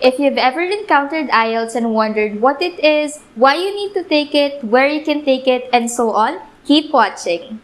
If you've ever encountered IELTS and wondered what it is, why you need to take it, where you can take it, and so on, keep watching.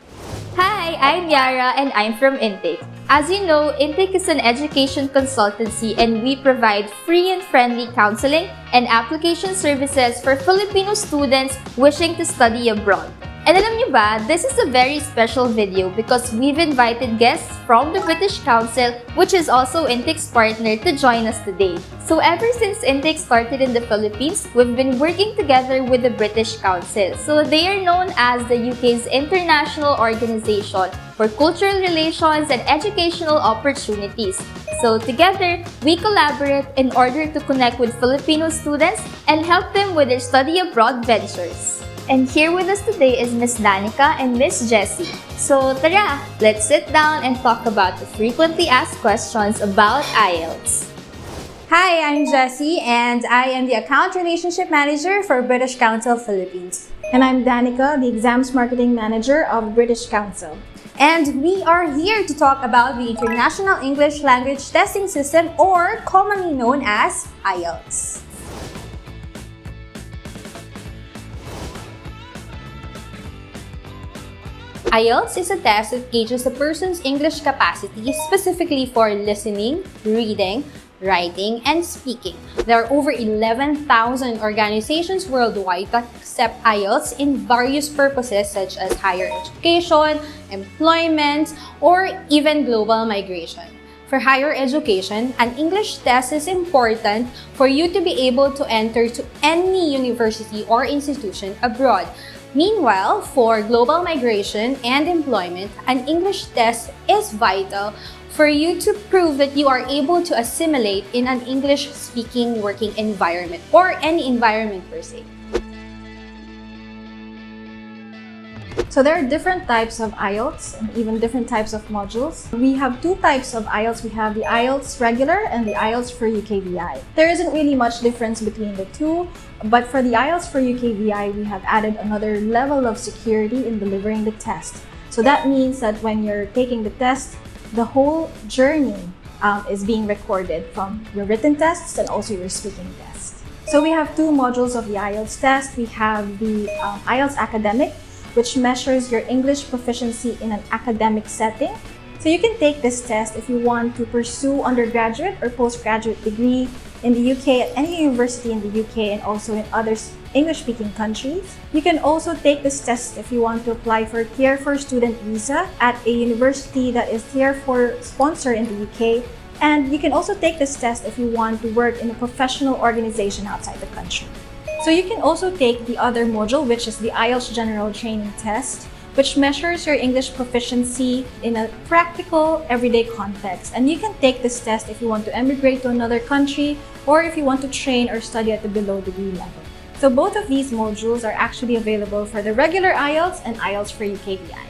Hi, I'm Yara and I'm from Intake. As you know, Intake is an education consultancy and we provide free and friendly counseling and application services for Filipino students wishing to study abroad. And alam niyo ba, this is a very special video because we've invited guests from the British Council, which is also Intake's partner, to join us today. So ever since Intake started in the Philippines, we've been working together with the British Council. So they are known as the UK's international organization for cultural relations and educational opportunities. So together, we collaborate in order to connect with Filipino students and help them with their study abroad ventures. And here with us today is Miss Danica and Miss Jessie. So tara, let's sit down and talk about the frequently asked questions about IELTS. Hi, I'm Jessie and I am the Account Relationship Manager for British Council Philippines. And I'm Danica, the Exams Marketing Manager of British Council. And we are here to talk about the International English Language Testing System, or commonly known as IELTS. IELTS is a test that gauges a person's English capacity specifically for listening, reading, writing, and speaking. There are over 11,000 organizations worldwide that accept IELTS in various purposes such as higher education, employment, or even global migration. For higher education, an English test is important for you to be able to enter to any university or institution abroad. Meanwhile, for global migration and employment, an English test is vital for you to prove that you are able to assimilate in an English-speaking working environment or any environment per se. So there are different types of IELTS and even different types of modules. We have two types of IELTS. We have the IELTS regular and the IELTS for UKVI. There isn't really much difference between the two, but for the IELTS for UKVI, we have added another level of security in delivering the test. So that means that when you're taking the test, the whole journey is being recorded, from your written tests and also your speaking test. So we have two modules of the IELTS test. We have the IELTS Academic, which measures your English proficiency in an academic setting. So you can take this test if you want to pursue undergraduate or postgraduate degree in the UK at any university in the UK and also in other English-speaking countries. You can also take this test if you want to apply for a Tier 4 student visa at a university that is Tier 4 sponsor in the UK. And you can also take this test if you want to work in a professional organization outside the country. So you can also take the other module, which is the IELTS General Training Test, which measures your English proficiency in a practical, everyday context. And you can take this test if you want to emigrate to another country or if you want to train or study at the below degree level. So both of these modules are actually available for the regular IELTS and IELTS for UKVI.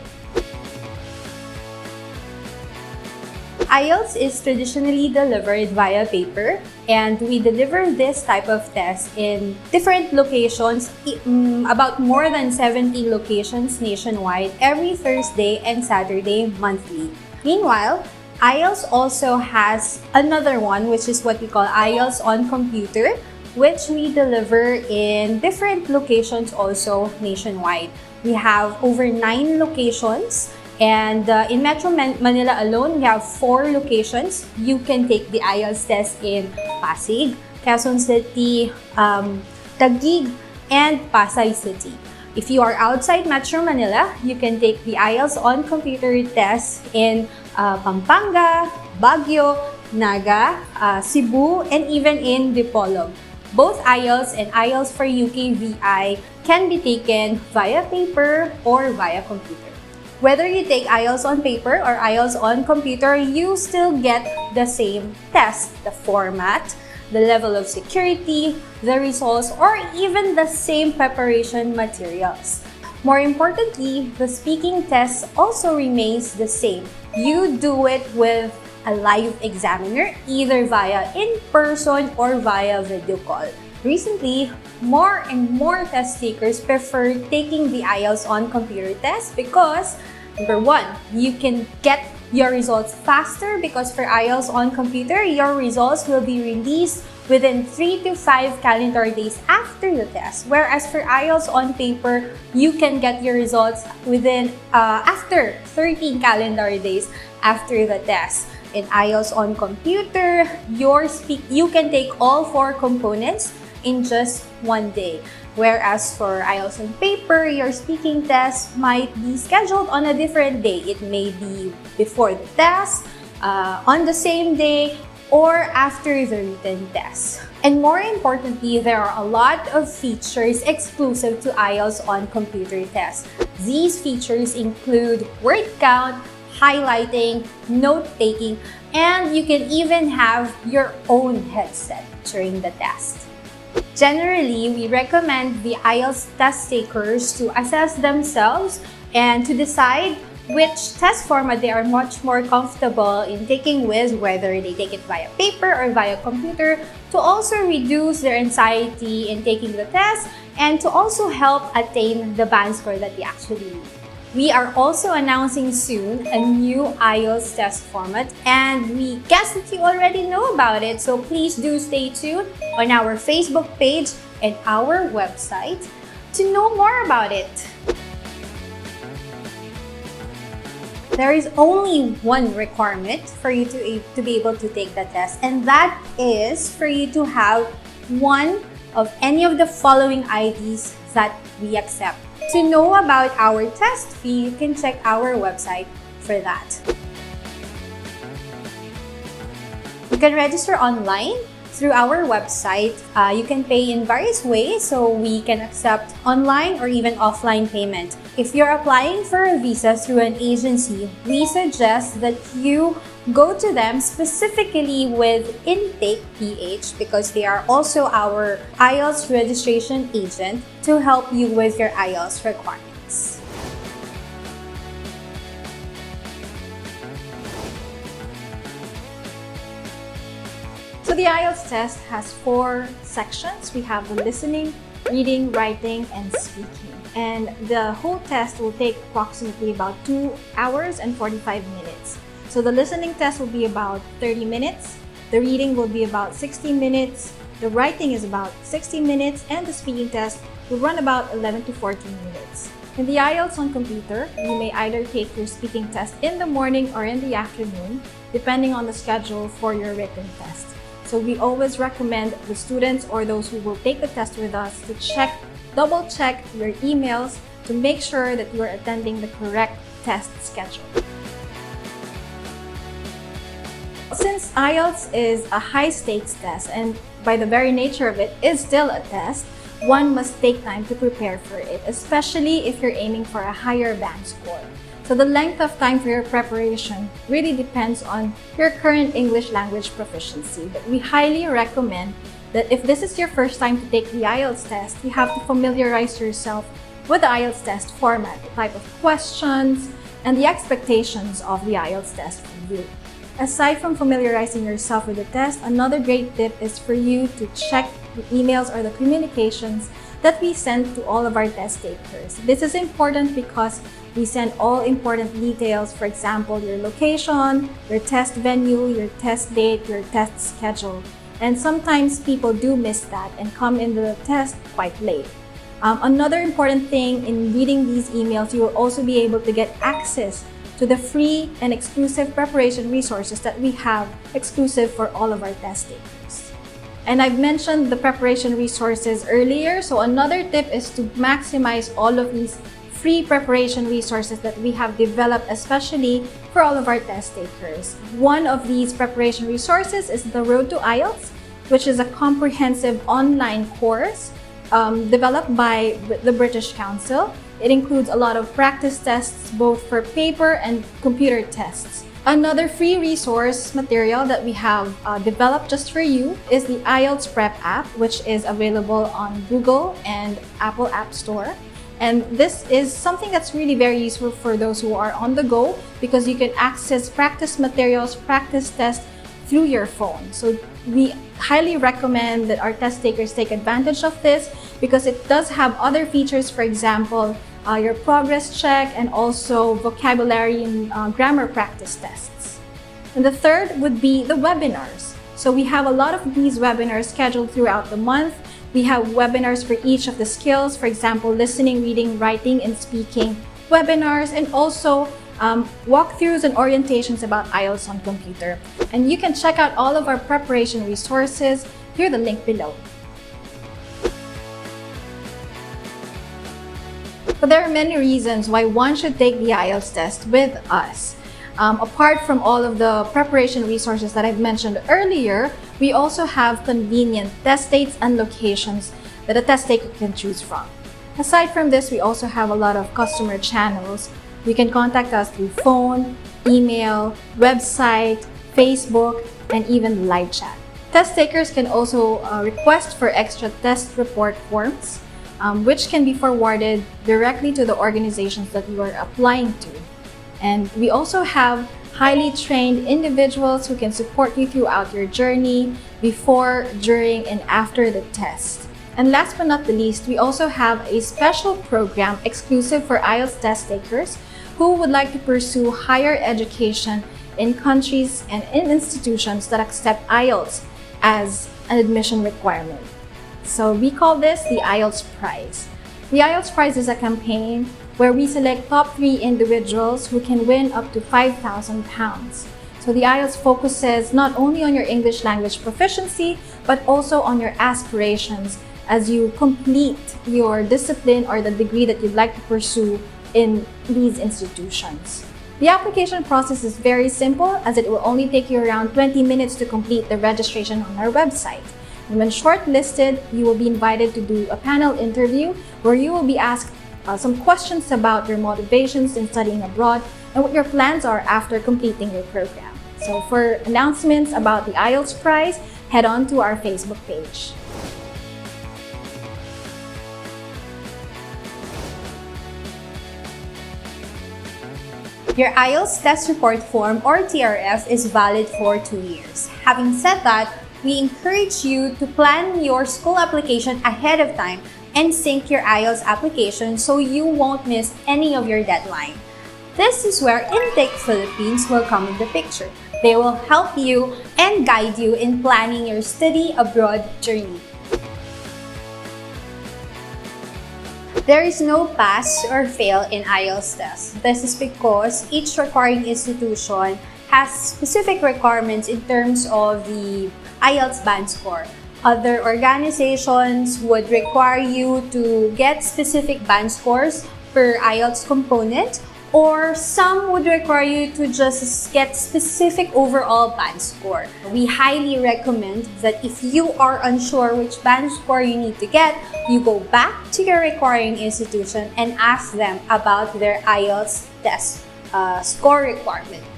IELTS is traditionally delivered via paper, and we deliver this type of test in different locations, about more than 70 locations nationwide, every Thursday and Saturday monthly. Meanwhile, IELTS also has another one, which is what we call IELTS on computer, which we deliver in different locations also nationwide. We have over 9 locations. And in Metro Manila alone, we have 4 locations. You can take the IELTS test in Pasig, Quezon City, Taguig, and Pasay City. If you are outside Metro Manila, you can take the IELTS on computer test in Pampanga, Baguio, Naga, Cebu, and even in Dipolog. Both IELTS and IELTS for UKVI can be taken via paper or via computer. Whether you take IELTS on paper or IELTS on computer, you still get the same test, the format, the level of security, the results, or even the same preparation materials. More importantly, the speaking test also remains the same. You do it with a live examiner, either via in-person or via video call. Recently, more and more test takers prefer taking the IELTS on computer test because, number one, you can get your results faster because for IELTS on computer, your results will be released within 3 to 5 calendar days after the test. Whereas for IELTS on paper, you can get your results within after 13 calendar days after the test. In IELTS on computer, you can take all 4 components in just one day. Whereas for IELTS on paper, your speaking test might be scheduled on a different day. It may be before the test, on the same day, or after the written test. And more importantly, there are a lot of features exclusive to IELTS on computer tests. These features include word count, highlighting, note-taking, and you can even have your own headset during the test. Generally, we recommend the IELTS test takers to assess themselves and to decide which test format they are much more comfortable in taking with, whether they take it via paper or via computer, to also reduce their anxiety in taking the test and to also help attain the band score that they actually need. We are also announcing soon a new IELTS test format, and we guess that you already know about it, so please do stay tuned on our Facebook page and our website to know more about it. There is only one requirement for you to be able to take the test, and that is for you to have one of any of the following IDs that we accept. To know about our test fee, you can check our website for that. You can register online through our website. You can pay in various ways, so we can accept online or even offline payment. If you're applying for a visa through an agency, we suggest that you go to them specifically with Intake PH because they are also our IELTS registration agent to help you with your IELTS requirements. So the IELTS test has 4 sections. We have the listening, reading, writing, and speaking. And the whole test will take approximately about 2 hours and 45 minutes. So the listening test will be about 30 minutes, the reading will be about 60 minutes, the writing is about 60 minutes, and the speaking test will run about 11 to 14 minutes. In the IELTS on computer, you may either take your speaking test in the morning or in the afternoon, depending on the schedule for your written test. So we always recommend the students or those who will take the test with us to double check your emails to make sure that you are attending the correct test schedule. Since IELTS is a high-stakes test and by the very nature of it is still a test, one must take time to prepare for it, especially if you're aiming for a higher band score. So the length of time for your preparation really depends on your current English language proficiency. But we highly recommend that if this is your first time to take the IELTS test, you have to familiarize yourself with the IELTS test format, the type of questions, and the expectations of the IELTS test for you. Aside from familiarizing yourself with the test, another great tip is for you to check the emails or the communications that we send to all of our test takers. This is important because we send all important details, for example, your location, your test venue, your test date, your test schedule. And sometimes people do miss that and come into the test quite late. Another important thing in reading these emails, you will also be able to get access to the free and exclusive preparation resources that we have exclusive for all of our test takers. And I've mentioned the preparation resources earlier, so another tip is to maximize all of these free preparation resources that we have developed especially for all of our test takers. One of these preparation resources is the Road to IELTS, which is a comprehensive online course developed by the British Council. It includes a lot of practice tests, both for paper and computer tests. Another free resource material that we have developed just for you is the IELTS Prep app, which is available on Google and Apple App Store. And this is something that's really very useful for those who are on the go because you can access practice materials, practice tests through your phone. So we highly recommend that our test takers take advantage of this because it does have other features, for example, your progress check and also vocabulary and grammar practice tests. And the third would be the webinars. So we have a lot of these webinars scheduled throughout the month. We have webinars for each of the skills, for example, listening, reading, writing, and speaking webinars, and also walkthroughs and orientations about IELTS on computer. And you can check out all of our preparation resources through the link below. But there are many reasons why one should take the IELTS test with us. Apart from all of the preparation resources that I've mentioned earlier, we also have convenient test dates and locations that a test taker can choose from. Aside from this, we also have a lot of customer channels. You can contact us through phone, email, website, Facebook, and even live chat. Test takers can also request for extra test report forms, which can be forwarded directly to the organizations that you are applying to. And we also have highly trained individuals who can support you throughout your journey before, during, and after the test. And last but not the least, we also have a special program exclusive for IELTS test takers who would like to pursue higher education in countries and in institutions that accept IELTS as an admission requirement. So we call this the IELTS Prize. The IELTS Prize is a campaign where we select top 3 individuals who can win up to £5,000. So the IELTS focuses not only on your English language proficiency, but also on your aspirations as you complete your discipline or the degree that you'd like to pursue in these institutions. The application process is very simple, as it will only take you around 20 minutes to complete the registration on our website. And when shortlisted, you will be invited to do a panel interview where you will be asked some questions about your motivations in studying abroad and what your plans are after completing your program. So for announcements about the IELTS Prize, head on to our Facebook page. Your IELTS test report form or TRF is valid for 2 years. Having said that, we encourage you to plan your school application ahead of time and sync your IELTS application so you won't miss any of your deadline. This is where Intake Philippines will come in the picture. They will help you and guide you in planning your study abroad journey. There is no pass or fail in IELTS test. This is because each requiring institution has specific requirements in terms of the IELTS band score. Other organizations would require you to get specific band scores per IELTS component, or some would require you to just get specific overall band score. We highly recommend that if you are unsure which band score you need to get, you go back to your requiring institution and ask them about their IELTS test score requirement.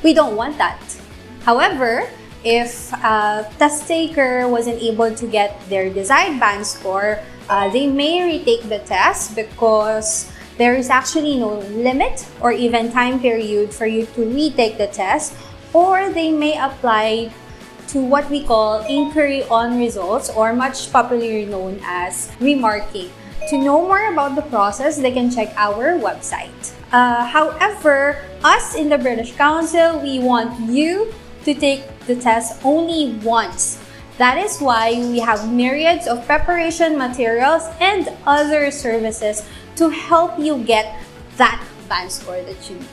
We don't want that. However, if a test taker wasn't able to get their desired band score, they may retake the test because there is actually no limit or even time period for you to retake the test, or they may apply to what we call inquiry on results, or much popularly known as remarking. To know more about the process, they can check our website. However, us in the British Council, we want you to take the test only once. That is why we have myriads of preparation materials and other services to help you get that band score that you need.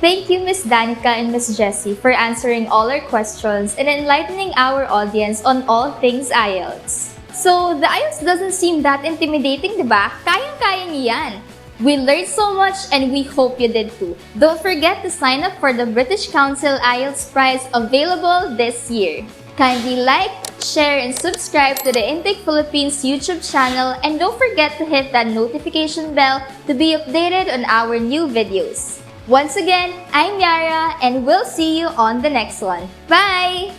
Thank you, Ms. Danica and Ms. Jessie, for answering all our questions and enlightening our audience on all things IELTS. So, the IELTS doesn't seem that intimidating, diba? Kayang-kaya niyan! We learned so much and we hope you did too. Don't forget to sign up for the British Council IELTS Prize available this year. Kindly like, share, and subscribe to the Intake Philippines YouTube channel, and don't forget to hit that notification bell to be updated on our new videos. Once again, I'm Yara, and we'll see you on the next one. Bye!